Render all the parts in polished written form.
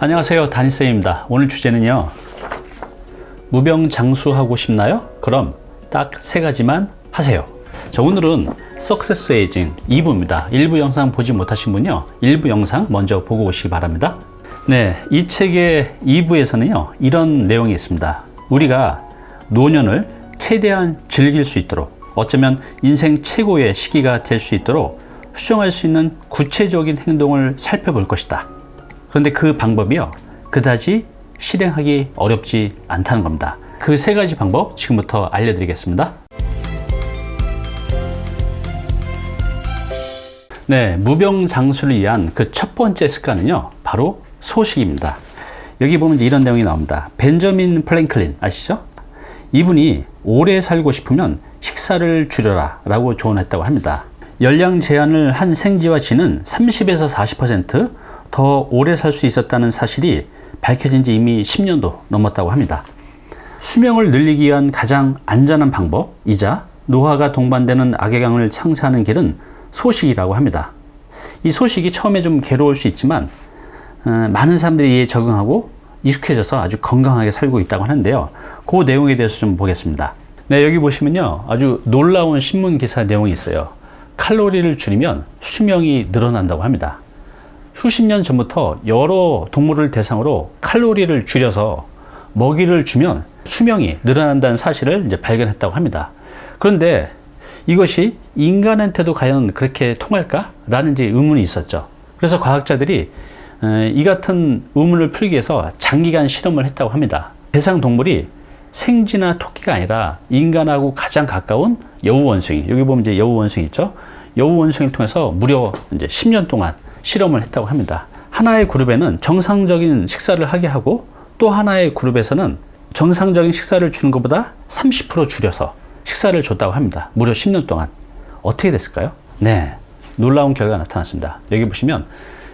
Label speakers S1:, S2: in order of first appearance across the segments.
S1: 안녕하세요, 다니쌤입니다. 오늘 주제는요, 무병장수하고 싶나요? 그럼 딱 3가지만 하세요. 자, 오늘은 Success Aging 2부입니다. 1부 영상 보지 못하신 분요, 1부 영상 먼저 보고 오시기 바랍니다. 네, 이 책의 2부에서는요, 이런 내용이 있습니다. 우리가 노년을 최대한 즐길 수 있도록, 어쩌면 인생 최고의 시기가 될 수 있도록 수정할 수 있는 구체적인 행동을 살펴볼 것이다. 그런데 그 방법이요, 그다지 실행하기 어렵지 않다는 겁니다. 그 3가지 방법 지금부터 알려드리겠습니다. 네, 무병장수를 위한 그 첫 번째 습관은요, 바로 소식입니다. 여기 보면 이런 내용이 나옵니다. 벤저민 프랭클린 아시죠? 이분이 오래 살고 싶으면 식사를 줄여라 라고 조언했다고 합니다. 열량 제한을 한 생쥐와 쥐는 30에서 40% 더 오래 살 수 있었다는 사실이 밝혀진 지 이미 10년도 넘었다고 합니다. 수명을 늘리기 위한 가장 안전한 방법이자 노화가 동반되는 악영향을 창제하는 길은 소식이라고 합니다. 이 소식이 처음에 좀 괴로울 수 있지만 많은 사람들이 이에 적응하고 익숙해져서 아주 건강하게 살고 있다고 하는데요. 그 내용에 대해서 좀 보겠습니다. 네, 여기 보시면요, 아주 놀라운 신문 기사 내용이 있어요. 칼로리를 줄이면 수명이 늘어난다고 합니다. 수십 년 전부터 여러 동물을 대상으로 칼로리를 줄여서 먹이를 주면 수명이 늘어난다는 사실을 이제 발견했다고 합니다. 그런데 이것이 인간한테도 과연 그렇게 통할까? 라는 이제 의문이 있었죠. 그래서 과학자들이 이 같은 의문을 풀기 위해서 장기간 실험을 했다고 합니다. 대상 동물이 생쥐나 토끼가 아니라 인간하고 가장 가까운 여우원숭이, 여기 보면 이제 여우원숭이 있죠? 여우원숭이를 통해서 무려 이제 10년 동안 실험을 했다고 합니다. 하나의 그룹에는 정상적인 식사를 하게 하고, 또 하나의 그룹에서는 정상적인 식사를 주는 것보다 30% 줄여서 식사를 줬다고 합니다. 무려 10년 동안. 어떻게 됐을까요? 네, 놀라운 결과가 나타났습니다. 여기 보시면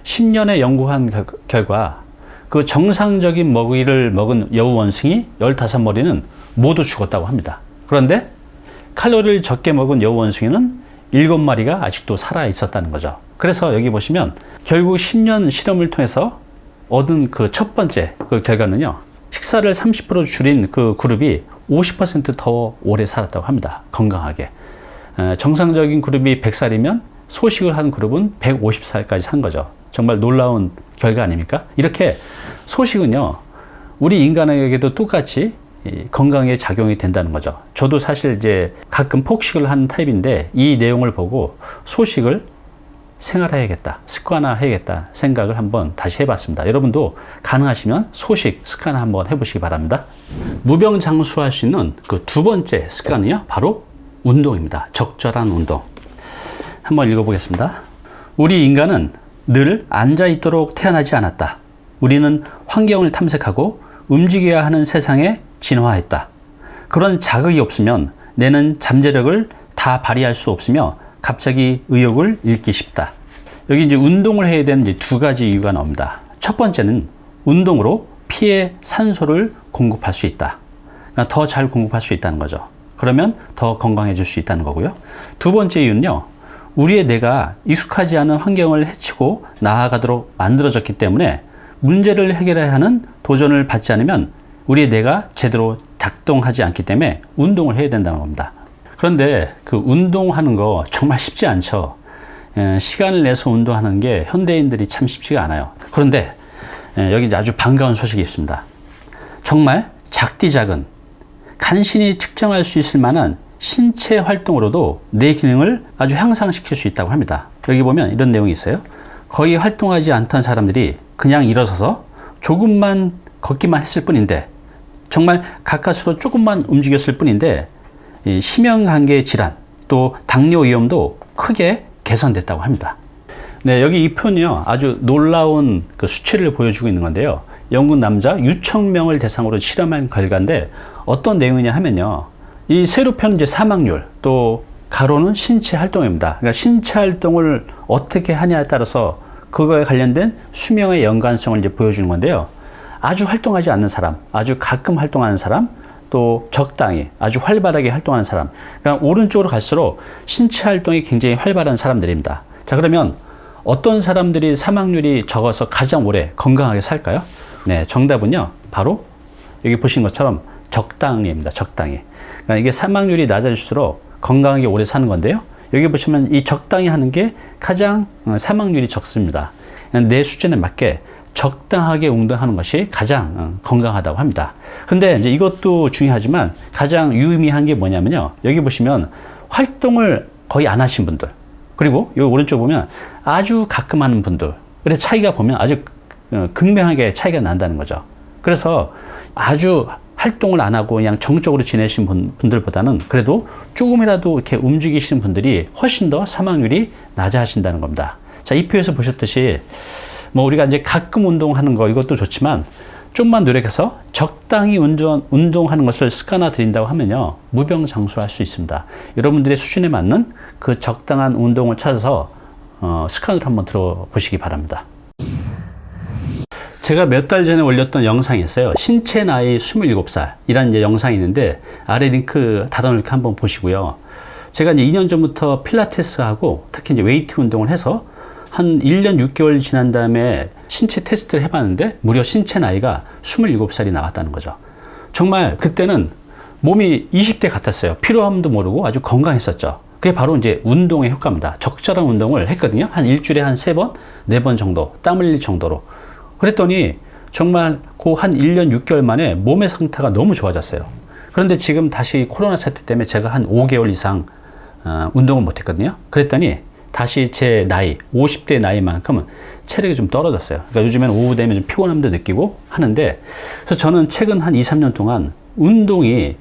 S1: 10년의 연구한 결과, 그 정상적인 먹이를 먹은 여우원숭이 15마리는 모두 죽었다고 합니다. 그런데 칼로리를 적게 먹은 여우원숭이는 7마리가 아직도 살아 있었다는 거죠. 그래서 여기 보시면 결국 10년 실험을 통해서 얻은 그 첫 번째 그 결과는요, 식사를 30% 줄인 그 그룹이 50% 더 오래 살았다고 합니다. 건강하게. 정상적인 그룹이 100살이면 소식을 한 그룹은 150살까지 산 거죠. 정말 놀라운 결과 아닙니까? 이렇게 소식은요, 우리 인간에게도 똑같이 건강에 작용이 된다는 거죠. 저도 사실 이제 가끔 폭식을 하는 타입인데, 이 내용을 보고 소식을 생활해야겠다, 습관화해야겠다 생각을 한번 다시 해봤습니다. 여러분도 가능하시면 소식 습관 한번 해보시기 바랍니다. 무병장수할 수 있는 그 2번째 습관은요, 바로 운동입니다. 적절한 운동. 한번 읽어보겠습니다. 우리 인간은 늘 앉아있도록 태어나지 않았다. 우리는 환경을 탐색하고 움직여야 하는 세상에 진화했다. 그런 자극이 없으면 내는 잠재력을 다 발휘할 수 없으며 갑자기 의욕을 잃기 쉽다. 여기 이제 운동을 해야 되는 이제 2가지 이유가 나옵니다. 첫 번째는 운동으로 피에 산소를 공급할 수 있다. 그러니까 더 잘 공급할 수 있다는 거죠. 그러면 더 건강해질 수 있다는 거고요. 2번째 이유는요, 우리의 뇌가 익숙하지 않은 환경을 헤치고 나아가도록 만들어졌기 때문에 문제를 해결해야 하는 도전을 받지 않으면 우리의 뇌가 제대로 작동하지 않기 때문에 운동을 해야 된다는 겁니다. 그런데 그 운동하는 거 정말 쉽지 않죠. 시간을 내서 운동하는 게 현대인들이 참 쉽지가 않아요. 그런데 여기 이제 아주 반가운 소식이 있습니다. 정말 작디 작은, 간신히 측정할 수 있을 만한 신체 활동으로도 뇌 기능을 아주 향상시킬 수 있다고 합니다. 여기 보면 이런 내용이 있어요. 거의 활동하지 않던 사람들이 그냥 일어서서 조금만 걷기만 했을 뿐인데, 정말 가까스로 조금만 움직였을 뿐인데 심혈관계 질환, 또 당뇨 위험도 크게 개선됐다고 합니다. 네, 여기 이 표는요, 아주 놀라운 그 수치를 보여주고 있는 건데요. 영국 남자 6,000명을 대상으로 실험한 결과인데, 어떤 내용이냐 하면요, 이 세로표는 이제 사망률, 또 가로는 신체 활동입니다. 그러니까 신체 활동을 어떻게 하냐에 따라서 그거에 관련된 수명의 연관성을 이제 보여주는 건데요. 아주 활동하지 않는 사람, 아주 가끔 활동하는 사람, 또 적당히 아주 활발하게 활동하는 사람, 그러니까 오른쪽으로 갈수록 신체 활동이 굉장히 활발한 사람들입니다. 자, 그러면 어떤 사람들이 사망률이 적어서 가장 오래 건강하게 살까요? 네, 정답은요. 바로 여기 보신 것처럼 적당히입니다. 적당히. 그러니까 이게 사망률이 낮아질수록 건강하게 오래 사는 건데요. 여기 보시면 이 적당히 하는 게 가장 사망률이 적습니다. 내 수준에 맞게 적당하게 운동하는 것이 가장 건강하다고 합니다. 근데 이제 이것도 중요하지만 가장 유의미한 게 뭐냐면요. 여기 보시면 활동을 거의 안 하신 분들, 그리고 여기 오른쪽 보면 아주 가끔 하는 분들, 그래 차이가 보면 아주 극명하게 차이가 난다는 거죠. 그래서 아주 활동을 안 하고 그냥 정적으로 지내신 분들보다는 그래도 조금이라도 이렇게 움직이시는 분들이 훨씬 더 사망률이 낮아진다는 겁니다. 자, 이 표에서 보셨듯이 뭐 우리가 이제 가끔 운동하는 거 이것도 좋지만 좀만 노력해서 적당히 운동하는 것을 습관화 들인다고 하면요, 무병장수할 수 있습니다. 여러분들의 수준에 맞는 그 적당한 운동을 찾아서 습관으로 한번 들어보시기 바랍니다. 제가 몇 달 전에 올렸던 영상이 있어요. 신체 나이 27살 이라는 이제 영상이 있는데 아래 링크 달아놓을게 한번 보시고요. 제가 이제 2년 전부터 필라테스하고 특히 이제 웨이트 운동을 해서 한 1년 6개월 지난 다음에 신체 테스트를 해봤는데 무려 신체 나이가 27살이 나왔다는 거죠. 정말 그때는 몸이 20대 같았어요. 피로함도 모르고 아주 건강했었죠. 그게 바로 이제 운동의 효과입니다. 적절한 운동을 했거든요. 한 일주일에 한 3번, 4번 정도, 땀 흘릴 정도로. 그랬더니 정말 그 한 1년 6개월 만에 몸의 상태가 너무 좋아졌어요. 그런데 지금 다시 코로나 사태 때문에 제가 한 5개월 이상 운동을 못 했거든요. 그랬더니 다시 제 나이, 50대 나이만큼은 체력이 좀 떨어졌어요. 그러니까 요즘에는 오후 되면 좀 피곤함도 느끼고 하는데, 그래서 저는 최근 한 2, 3년 동안 운동이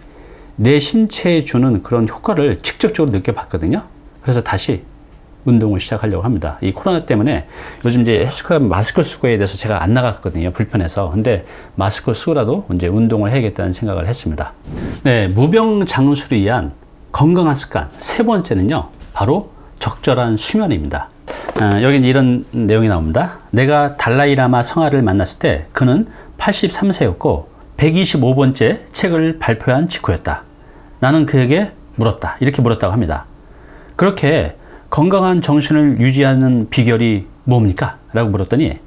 S1: 내 신체에 주는 그런 효과를 직접적으로 느껴봤거든요. 그래서 다시 운동을 시작하려고 합니다. 이 코로나 때문에 요즘 이제 마스크 쓰고에 대해서 제가 안 나갔거든요. 불편해서. 근데 마스크 쓰고라도 이제 운동을 해야겠다는 생각을 했습니다. 네, 무병장수를 위한 건강한 습관 세 번째는요, 바로 적절한 수면입니다. 여기 이런 내용이 나옵니다. 내가 달라이라마 성하를 만났을 때 그는 83세였고 125번째 책을 발표한 직후였다. 나는 그에게 물었다. 이렇게 물었다고 합니다. 그렇게 건강한 정신을 유지하는 비결이 뭡니까? 라고 물었더니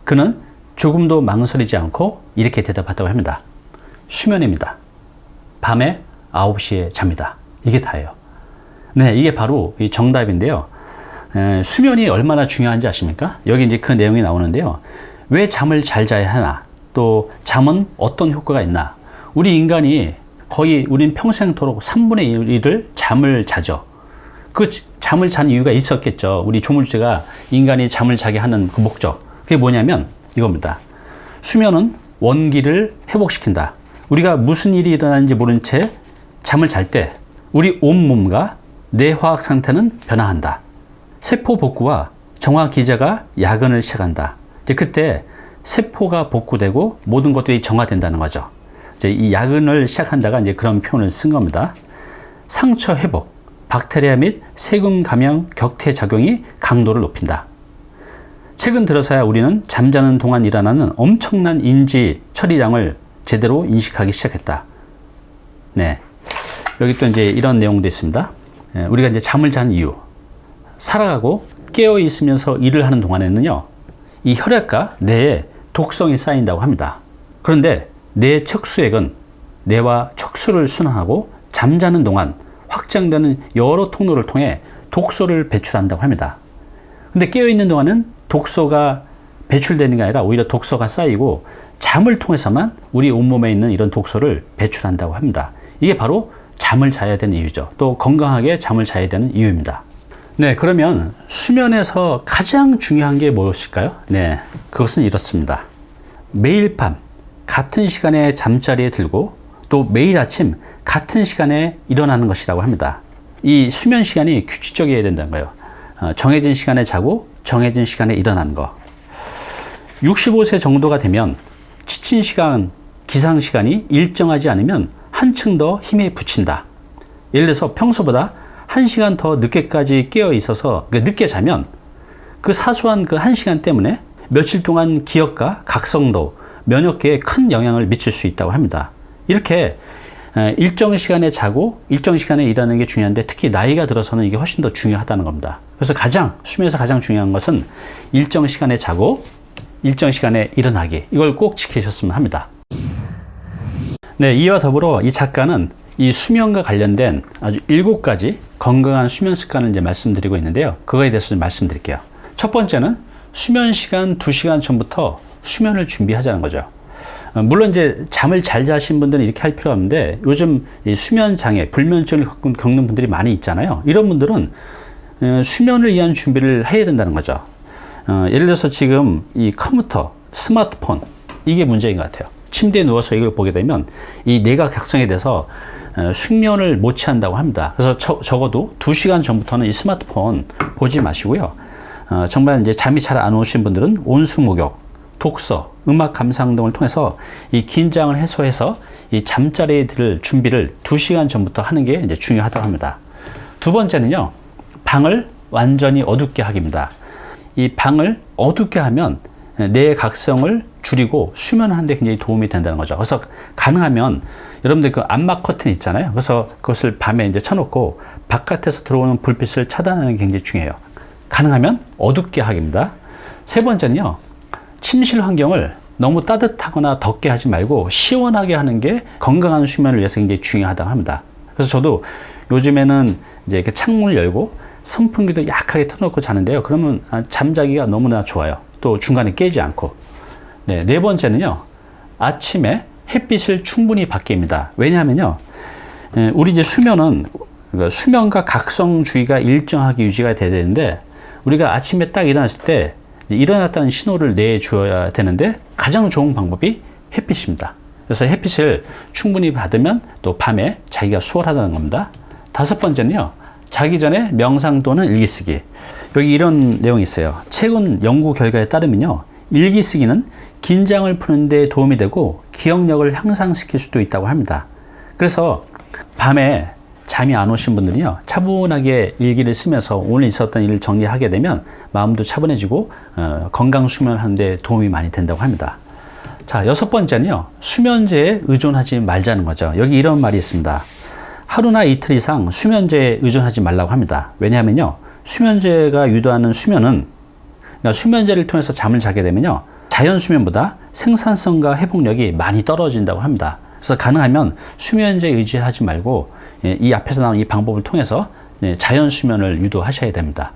S1: 그는 조금도 망설이지 않고 이렇게 대답했다고 합니다. 수면입니다. 밤에 9시에 잡니다. 이게 다예요. 네, 이게 바로 이 정답인데요. 수면이 얼마나 중요한지 아십니까? 여기 이제 그 내용이 나오는데요. 왜 잠을 잘 자야 하나? 또 잠은 어떤 효과가 있나? 우리 인간이 거의 우린 평생토록 3분의 1을 잠을 자죠. 그 잠을 자는 이유가 있었겠죠. 우리 조물주가 인간이 잠을 자게 하는 그 목적. 그게 뭐냐면 이겁니다. 수면은 원기를 회복시킨다. 우리가 무슨 일이 일어나는지 모른 채 잠을 잘 때 우리 온몸과 뇌화학 상태는 변화한다. 세포 복구와 정화 기제가 야근을 시작한다. 이제 그때 세포가 복구되고 모든 것들이 정화된다는 거죠. 이제 이 야근을 시작한다가 이제 그런 표현을 쓴 겁니다. 상처 회복, 박테리아 및 세균 감염 격퇴 작용이 강도를 높인다. 최근 들어서야 우리는 잠자는 동안 일어나는 엄청난 인지 처리량을 제대로 인식하기 시작했다. 네. 여기 또 이제 이런 내용도 있습니다. 우리가 이제 잠을 자는 이유. 살아가고 깨어 있으면서 일을 하는 동안에는요, 이 혈액과 뇌에 독성이 쌓인다고 합니다. 그런데 뇌 척수액은 뇌와 척수를 순환하고 잠자는 동안 확장되는 여러 통로를 통해 독소를 배출한다고 합니다. 근데 깨어있는 동안은 독소가 배출되는 게 아니라 오히려 독소가 쌓이고 잠을 통해서만 우리 온몸에 있는 이런 독소를 배출한다고 합니다. 이게 바로 잠을 자야 되는 이유죠. 또 건강하게 잠을 자야 되는 이유입니다. 네, 그러면 수면에서 가장 중요한 게 무엇일까요? 네, 그것은 이렇습니다. 매일 밤 같은 시간에 잠자리에 들고 또 매일 아침 같은 시간에 일어나는 것이라고 합니다. 이 수면 시간이 규칙적이어야 된다는 거예요. 정해진 시간에 자고 정해진 시간에 일어나는 거. 65세 정도가 되면 지친 시간, 기상 시간이 일정하지 않으면 한층 더 힘에 부친다. 예를 들어서 평소보다 1시간 더 늦게까지 깨어 있어서 늦게 자면 그 사소한 그 1시간 때문에 며칠 동안 기억과 각성도, 면역계에 큰 영향을 미칠 수 있다고 합니다. 이렇게 일정 시간에 자고 일정 시간에 일하는 게 중요한데 특히 나이가 들어서는 이게 훨씬 더 중요하다는 겁니다. 그래서 수면에서 가장 중요한 것은 일정 시간에 자고 일정 시간에 일어나기, 이걸 꼭 지키셨으면 합니다. 네, 이와 더불어 이 작가는 이 수면과 관련된 아주 7가지 건강한 수면 습관을 이제 말씀드리고 있는데요. 그거에 대해서 좀 말씀드릴게요. 첫 번째는 수면 시간 2시간 전부터 수면을 준비하자는 거죠. 물론 이제 잠을 잘 자신 분들은 이렇게 할 필요가 없는데, 요즘 이 수면 장애, 불면증을 겪는 분들이 많이 있잖아요. 이런 분들은 수면을 위한 준비를 해야 된다는 거죠. 예를 들어서 지금 이 컴퓨터, 스마트폰, 이게 문제인 것 같아요. 침대에 누워서 이걸 보게 되면 이 뇌가 각성이 돼서 숙면을 못 취한다고 합니다. 그래서 적어도 2시간 전부터는 이 스마트폰 보지 마시고요. 정말 이제 잠이 잘 안 오신 분들은 온수목욕, 독서, 음악 감상 등을 통해서 이 긴장을 해소해서 이 잠자리에 들 준비를 2시간 전부터 하는 게 이제 중요하다고 합니다. 두 번째는요, 방을 완전히 어둡게 하기입니다. 이 방을 어둡게 하면 뇌의 각성을 줄이고 수면하는 데 굉장히 도움이 된다는 거죠. 그래서 가능하면 여러분들 그 암막 커튼 있잖아요. 그래서 그것을 밤에 이제 쳐놓고 바깥에서 들어오는 불빛을 차단하는 게 굉장히 중요해요. 가능하면 어둡게 하기입니다. 세 번째는요, 침실 환경을 너무 따뜻하거나 덥게 하지 말고 시원하게 하는 게 건강한 수면을 위해서 굉장히 중요하다고 합니다. 그래서 저도 요즘에는 이제 이렇게 창문을 열고 선풍기도 약하게 틀어놓고 자는데요. 그러면 잠자기가 너무나 좋아요. 또 중간에 깨지 않고. 네 번째는요, 아침에 햇빛을 충분히 받게입니다. 왜냐하면요, 우리 이제 수면은 수면과 각성 주기가 일정하게 유지가 돼야 되는데, 우리가 아침에 딱 일어났을 때 일어났다는 신호를 내줘야 되는데, 가장 좋은 방법이 햇빛입니다. 그래서 햇빛을 충분히 받으면 또 밤에 자기가 수월하다는 겁니다. 다섯 번째는요, 자기 전에 명상 또는 일기 쓰기. 여기 이런 내용이 있어요. 최근 연구 결과에 따르면요, 일기 쓰기는 긴장을 푸는 데 도움이 되고 기억력을 향상시킬 수도 있다고 합니다. 그래서 밤에 잠이 안 오신 분들은요, 차분하게 일기를 쓰면서 오늘 있었던 일을 정리하게 되면 마음도 차분해지고 건강 수면하는 데 도움이 많이 된다고 합니다. 자, 여섯 번째는요, 수면제에 의존하지 말자는 거죠. 여기 이런 말이 있습니다. 하루나 이틀 이상 수면제에 의존하지 말라고 합니다. 왜냐하면요, 수면제가 유도하는 수면은, 그러니까 수면제를 통해서 잠을 자게 되면요, 자연 수면보다 생산성과 회복력이 많이 떨어진다고 합니다. 그래서 가능하면 수면제에 의지하지 말고 이 앞에서 나온 이 방법을 통해서 자연 수면을 유도하셔야 됩니다.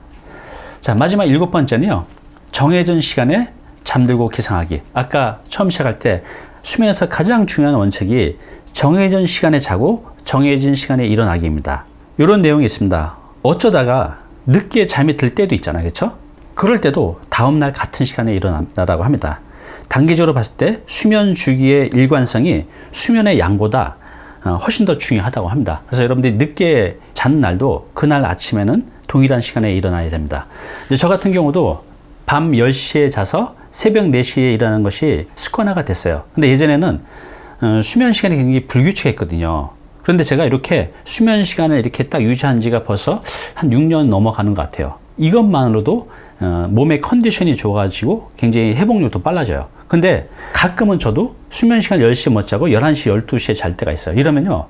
S1: 자, 마지막 7번째는요, 정해진 시간에 잠들고 기상하기. 아까 처음 시작할 때 수면에서 가장 중요한 원칙이 정해진 시간에 자고 정해진 시간에 일어나기입니다. 이런 내용이 있습니다. 어쩌다가 늦게 잠이 들 때도 있잖아요. 그렇죠? 그럴 때도 다음날 같은 시간에 일어난다고 합니다. 단기적으로 봤을 때 수면 주기의 일관성이 수면의 양보다 훨씬 더 중요하다고 합니다. 그래서 여러분들이 늦게 자는 날도 그날 아침에는 동일한 시간에 일어나야 됩니다. 이제 저 같은 경우도 밤 10시에 자서 새벽 4시에 일어나는 것이 습관화가 됐어요. 근데 예전에는 수면 시간이 굉장히 불규칙했거든요. 그런데 제가 이렇게 수면 시간을 이렇게 딱 유지한 지가 벌써 한 6년 넘어가는 것 같아요. 이것만으로도 몸의 컨디션이 좋아지고 굉장히 회복력도 빨라져요. 근데 가끔은 저도 수면 시간 10시에 못 자고 11시, 12시에 잘 때가 있어요. 이러면요,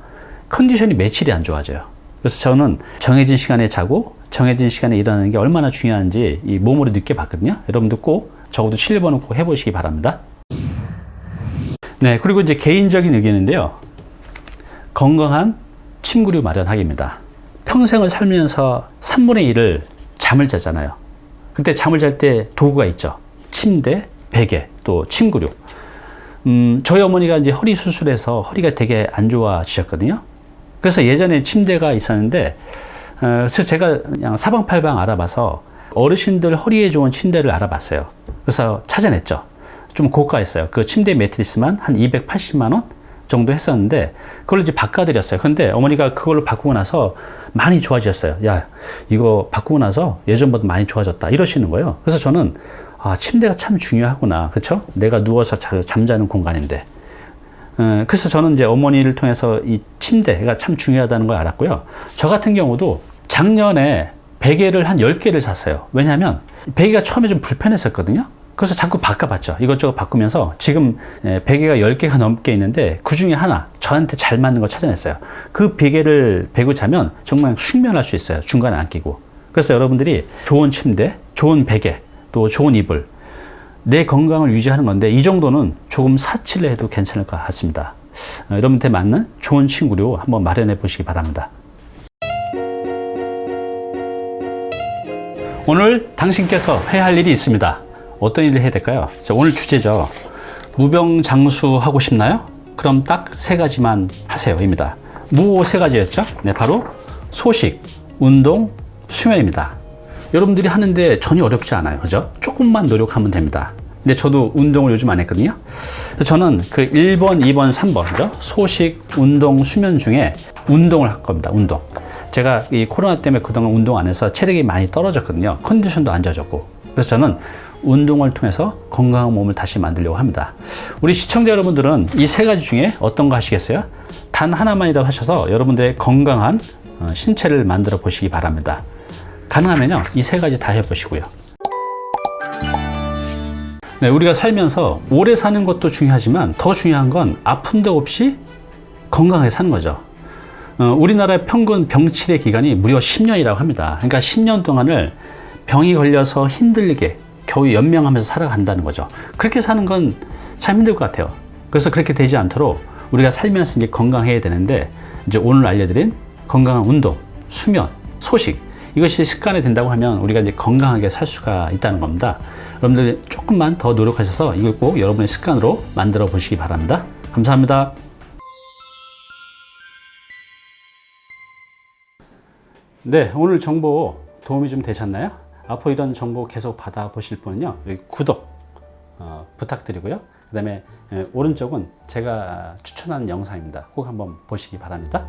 S1: 컨디션이 며칠이 안 좋아져요. 그래서 저는 정해진 시간에 자고 정해진 시간에 일어나는 게 얼마나 중요한지 이 몸으로 느껴봤거든요. 여러분도 꼭 적어도 7번은 꼭 해보시기 바랍니다. 네, 그리고 이제 개인적인 의견인데요. 건강한 침구류 마련하기입니다. 평생을 살면서 3분의 1을 잠을 자잖아요. 그때 잠을 잘 때 도구가 있죠. 침대, 베개, 또 침구류. 저희 어머니가 이제 허리 수술해서 허리가 되게 안 좋아지셨거든요. 그래서 예전에 침대가 있었는데, 그래서 제가 그냥 사방팔방 알아봐서 어르신들 허리에 좋은 침대를 알아봤어요. 그래서 찾아냈죠. 좀 고가했어요. 그 침대 매트리스만 한 280만 원 정도 했었는데, 그걸 이제 바꿔드렸어요. 근데 어머니가 그걸로 바꾸고 나서 많이 좋아지셨어요. 야, 이거 바꾸고 나서 예전보다 많이 좋아졌다, 이러시는 거예요. 그래서 저는 침대가 참 중요하구나. 그렇죠? 내가 누워서 잠자는 공간인데. 그래서 저는 이제 어머니를 통해서 이 침대가 참 중요하다는 걸 알았고요. 저 같은 경우도 작년에 베개를 한 10개를 샀어요. 왜냐하면 베개가 처음에 좀 불편했었거든요. 그래서 자꾸 바꿔봤죠. 이것저것 바꾸면서 지금 베개가 10개가 넘게 있는데 그 중에 하나 저한테 잘 맞는 걸 찾아냈어요. 그 베개를 베고 자면 정말 숙면할 수 있어요. 중간에 안 끼고. 그래서 여러분들이 좋은 침대, 좋은 베개, 또 좋은 이불, 내 건강을 유지하는 건데 이 정도는 조금 사치를 해도 괜찮을 것 같습니다. 여러분한테 맞는 좋은 친구로 한번 마련해 보시기 바랍니다. 오늘 당신께서 해야 할 일이 있습니다. 어떤 일을 해야 될까요? 자, 오늘 주제죠. 무병장수하고 싶나요? 그럼 딱 세 가지만 하세요입니다. 뭐 세 가지였죠? 네, 바로 소식, 운동, 수면입니다. 여러분들이 하는데 전혀 어렵지 않아요. 그죠? 조금만 노력하면 됩니다. 근데 저도 운동을 요즘 안 했거든요. 저는 그 1번, 2번, 3번, 그죠? 소식, 운동, 수면 중에 운동을 할 겁니다. 운동. 제가 이 코로나 때문에 그동안 운동 안 해서 체력이 많이 떨어졌거든요. 컨디션도 안 좋아졌고. 그래서 저는 운동을 통해서 건강한 몸을 다시 만들려고 합니다. 우리 시청자 여러분들은 이 세 가지 중에 어떤 거 하시겠어요? 단 하나만이라도 하셔서 여러분들의 건강한 신체를 만들어 보시기 바랍니다. 가능하면요, 이 세 가지 다 해보시고요. 네, 우리가 살면서 오래 사는 것도 중요하지만 더 중요한 건 아픈 데 없이 건강하게 사는 거죠. 우리나라의 평균 병치레 기간이 무려 10년이라고 합니다. 그러니까 10년 동안을 병이 걸려서 힘들게 겨우 연명하면서 살아간다는 거죠. 그렇게 사는 건 참 힘들 것 같아요. 그래서 그렇게 되지 않도록 우리가 살면서 이제 건강해야 되는데, 이제 오늘 알려드린 건강한 운동, 수면, 소식, 이것이 습관이 된다고 하면 우리가 이제 건강하게 살 수가 있다는 겁니다. 여러분들 조금만 더 노력하셔서 이걸 꼭 여러분의 습관으로 만들어 보시기 바랍니다. 감사합니다. 네, 오늘 정보 도움이 좀 되셨나요? 앞으로 이런 정보 계속 받아보실 분은요, 여기 구독 부탁드리고요. 그 다음에 오른쪽은 제가 추천한 영상입니다. 꼭 한번 보시기 바랍니다.